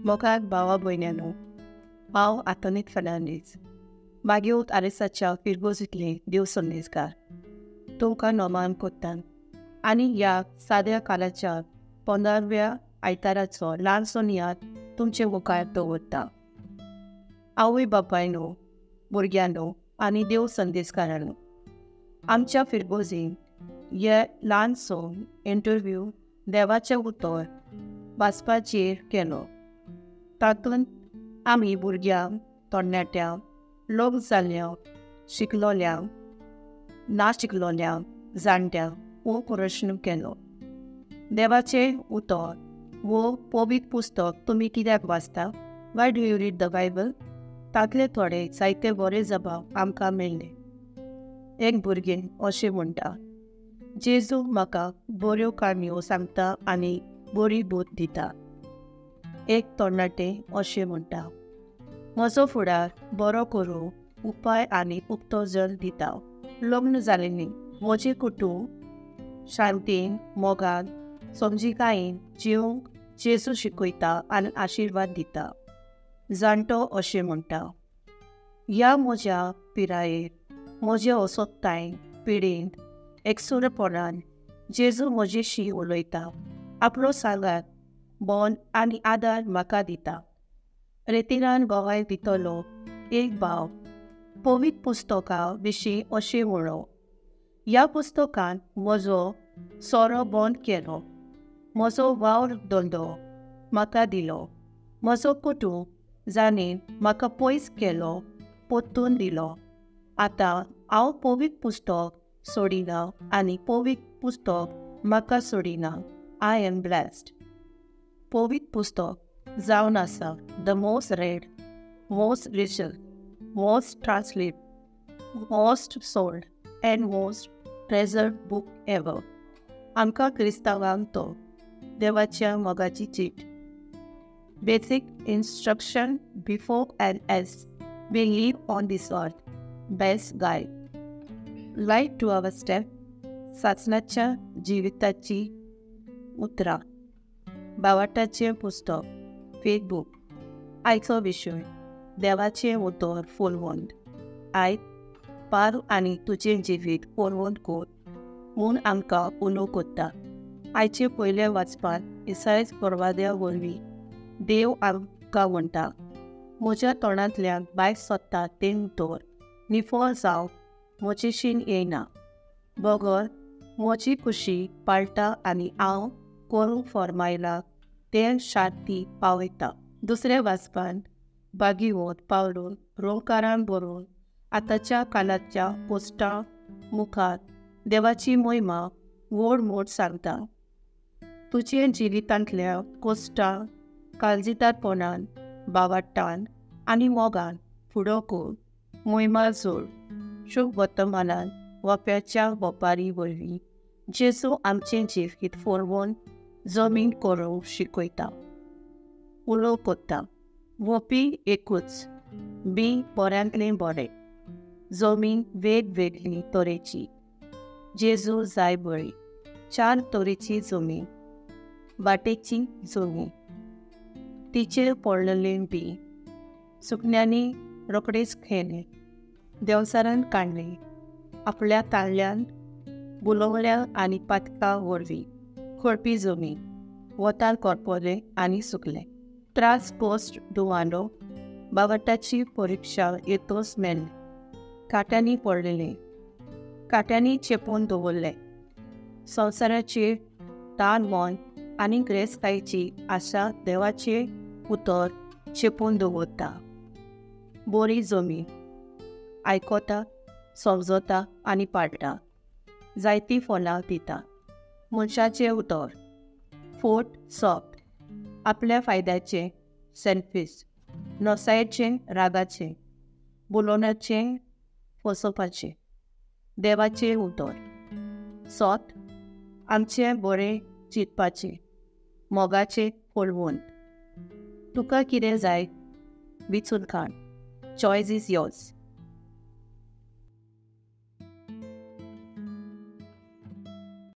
मोगाक भावा भयण्यांनो, हांव आतोनीत फर्नांडीस, मागीर आरेसाच्या फिरगोजींतले देव संदेशकार तुमकां नोमान कोत्तां आनी ह्या साद्या कालाच्या 15व्या आयताराचो ल्हानसो याद तुमचे मुखार दवरता. आवय बापायनो, भुरग्यांनो आनी देव संदेशकारांनो, आमच्या फिरगोजीन हे ल्हानसो इंटरव्यू देवाचें उतर वाचपाचेर केलो. तातूंत आमी भुरग्यांक, तरणाट्यांक, लोक जाल्ल्यांक, शिकलोल्यांक, ना शिकलोल्यांक, जाणट्यांक हो प्रश्न केलो. देवाचें उतर वो पवित्र पुस्तक तुमी कित्याक वाचता? Why do you read the Bible? तातले थोडे जायते बरे जबाब आमकां मेळ्ळे. एक भुरगें अशें म्हणटा, जेजू म्हाका बऱ्यो काणयो सांगता आनी बरी बोध दिता. एक तरणाटें अशें म्हणटा, म्हजो फुडार बरो करूंक उपाय आनी उत्तेजन दिता. लग्न जालें म्हजें कुटूंब शांतीन, मोगान, समजिकायेन जिवंक जेजू शिकयता आनी आशिर्वाद दिता. जाणटो अशें म्हणटा, ह्या म्हज्या पिरायेर, म्हज्या अशक्तायेन, पिडेंत, एकसुरपणान जेजू म्हजेशी उलयता, आपलो सांगात, बोन आनी आदार म्हाका दिता. रेतिरान भोंवाय दितलो एक भाव पवित्र पुस्तका विशीं अशें म्हणलो, ह्या पुस्तकान म्हजो सोरो बंद केलो, म्हजो वावर धंदो म्हाका दिलो, म्हजो कुटूंब जाणेन म्हाका पयस केलो, पोत्तून दिलो. आतां हांव पवित्र पुस्तक सोडिना आनी पवित्र पुस्तक म्हाका सोडिना. I am blessed. पवित्र पुस्तक जावन आसा the most read, most reached, most translate, most sold and most treasured book ever. आमकां क्रिस्तांवांक तो देवाच्या मोगाची चीट. Basic instruction before and as we live on this earth. Best guide. Light to our step. सासणाच्या जिविताची उतरां. बावाटाचें पुस्तक. Faith book. आयचो विशय देवाचें उतर फोलवंत. आयज पार आनी तुजें जिवीत फोलवंत कोर म्हूण आमकां उलो कोत्ता. आयचे पयले वाचपांत इसायस प्रवाद्या वरवीं देव आमकां म्हणटा, म्हज्या तोंडांतल्यान भायर सोदता तें उतर निफळ जावं म्हजेशीन येयना. बगर म्हजी खुशी पाळटा आनी हांव करूंक फरमायलां तें शांती पावयता. दुसरे वाचपांत भागीवत पावलून रोमकारान बरोवन आतांच्या काळाच्या पोस्टां मुखार देवाची महिमा व्हड म्हूण सांगता. तुजे जिवितांतल्या कोश्टां, काळजितारपणान, बावाटान आनी मोगान फुडो कर. महिमा जोड. शुभ वर्तमानान वप्याच्या वपारी वरवीं जेजू आमचें जिवीत फोलवून जमीन करूंक शिकयता. उलो कोत्ता. वपी एकूच, बी बऱ्यांतलें बरें. जमीन वेगवेगळी तरेची. जेजू जाय बळी. 4 तरेची जमीन. वाटेची जमीन. तिचेर पडलेलें बी. सुकण्यांनी रोखडेच खेळ्ळें. देंवसारान काडलें. आपल्या ताळ्यान बुलोवल्या आनी पातकां वरवीं. खळपी जमीन. वतान करपलें आनी सुकलें. त्रास पोस्ट दुवालो. बावटाची परिक्षा येतोच मेळ्ळें. काट्यांनी पडलेलें. काट्यांनी चेपून दवरलें. संवसाराचेर ताण मन आनी गिरेस्तकायेची आशा देवाचें उतर चेपून दवरता. बरी जमीन. आयकोता, समजता आनी पाळटा. जायतीं फळां दिता. मनशाचें उतर. फोट सॉफ्ट. आपल्या फायद्याचें, सेल्फिश. नसायेचें, रागाचें, बुलोवण्याचें, फसोवपाचें. देवाचें उतर. सोत. आमचें बरें चिंतपाचें. मोगाचें फोलवंत. तुका कितें जाय? विचून काड. Choice is yours.